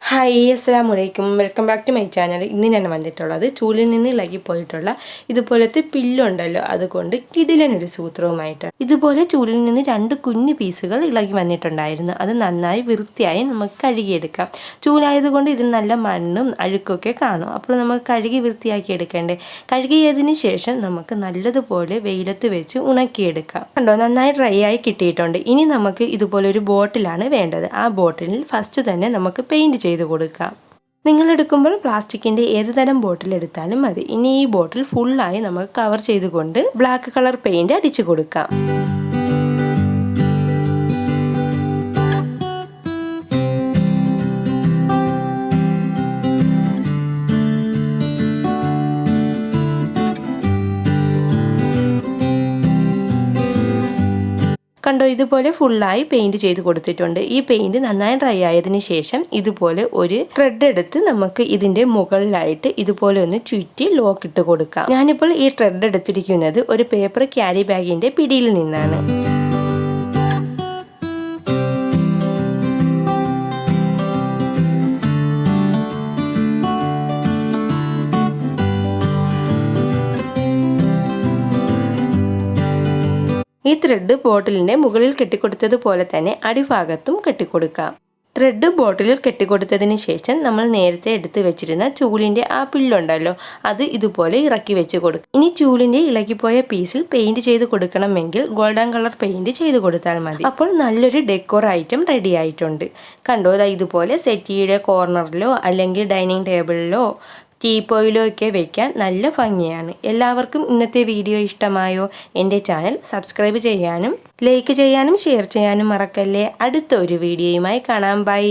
Hi അസ്സലാമലൈക്കും welcome back to my channel. ഇന്ന് ഞാൻ വന്നിട്ടുള്ളത് ചൂലിൽ നിന്ന് ഇളകിപ്പോയിട്ടുള്ള ഇതുപോലത്തെ പില്ലുണ്ടല്ലോ, അതുകൊണ്ട് കിടിലനൊരു സൂത്രവുമായിട്ടാണ്. ഇതുപോലെ ചൂലിൽ നിന്ന് 2 കുഞ്ഞു പീസുകൾ ഇളകി വന്നിട്ടുണ്ടായിരുന്നു. അത് നന്നായി വൃത്തിയായി നമുക്ക് കഴുകിയെടുക്കാം. ചൂലായതുകൊണ്ട് ഇതിൽ നല്ല മണ്ണും അഴുക്കൊക്കെ കാണും. അപ്പോൾ നമുക്ക് കഴുകി വൃത്തിയാക്കി എടുക്കേണ്ടേ. കഴുകിയതിന് ശേഷം നമുക്ക് നല്ലതുപോലെ വെയിലത്ത് വെച്ച് ഉണക്കിയെടുക്കാം. കണ്ടോ, നന്നായി ഡ്രൈ ആയി കിട്ടിയിട്ടുണ്ട്. ഇനി നമുക്ക് ഇതുപോലൊരു ബോട്ടിലാണ് വേണ്ടത്. ആ ബോട്ടിലിൽ ഫസ്റ്റ് തന്നെ നമുക്ക് പെയിൻറ് ചെയ്ത് കൊടുക്കാം. നിങ്ങൾ എടുക്കുമ്പോൾ പ്ലാസ്റ്റിക്കിൻ്റെ ഏത് തരം ബോട്ടിൽ എടുത്താലും മതി. ഇനി ഈ ബോട്ടിൽ ഫുള്ളായി നമുക്ക് കവർ ചെയ്തുകൊണ്ട് ബ്ലാക്ക് കളർ പെയിൻറ് അടിച്ചു കൊടുക്കാം. കണ്ടോ, ഇതുപോലെ ഫുള്ളായി പെയിൻറ് ചെയ്ത് കൊടുത്തിട്ടുണ്ട്. ഈ പെയിൻറ് നന്നായി ഡ്രൈ ആയതിന് ശേഷം ഇതുപോലെ ഒരു ത്രെഡ് എടുത്ത് നമുക്ക് ഇതിൻ്റെ മുകളിലായിട്ട് ഇതുപോലെ ഒന്ന് ചുറ്റി ലോക്ക് ഇട്ട് കൊടുക്കാം. ഞാനിപ്പോൾ ഈ ത്രെഡ് എടുത്തിരിക്കുന്നത് ഒരു പേപ്പർ ക്യാരി ബാഗിൻ്റെ പിടിയിൽ നിന്നാണ്. ഈ ത്രെഡ് ബോട്ടിലിൻ്റെ മുകളിൽ കെട്ടിക്കൊടുത്തതുപോലെ തന്നെ അടിഭാഗത്തും കെട്ടിക്കൊടുക്കാം. ത്രെഡ് ബോട്ടിലിൽ കെട്ടിക്കൊടുത്തതിന് ശേഷം നമ്മൾ നേരത്തെ എടുത്ത് വെച്ചിരുന്ന ചൂലിൻ്റെ ആ പില്ലുണ്ടല്ലോ, അത് ഇതുപോലെ ഇറക്കി വെച്ച് കൊടുക്കും. ഇനി ചൂലിൻ്റെ ഇളകിപ്പോയ പീസിൽ പെയിൻറ് ചെയ്ത് കൊടുക്കണമെങ്കിൽ ഗോൾഡൻ കളർ പെയിൻറ് ചെയ്ത് കൊടുത്താൽ മതി. അപ്പോൾ നല്ലൊരു ഡെക്കോർ ഐറ്റം റെഡി ആയിട്ടുണ്ട്. കണ്ടോ, ഇതുപോലെ സെറ്റിയുടെ കോർണറിലോ അല്ലെങ്കിൽ ഡൈനിങ് ടേബിളിലോ ടീപ്പോയിലോ ഒക്കെ വെക്കാൻ നല്ല ഭംഗിയാണ്. എല്ലാവർക്കും ഇന്നത്തെ വീഡിയോ ഇഷ്ടമായോ? എൻ്റെ ചാനൽ സബ്സ്ക്രൈബ് ചെയ്യാനും ലൈക്ക് ചെയ്യാനും ഷെയർ ചെയ്യാനും മറക്കല്ലേ. അടുത്ത ഒരു വീഡിയോയുമായി കാണാം. ബൈ.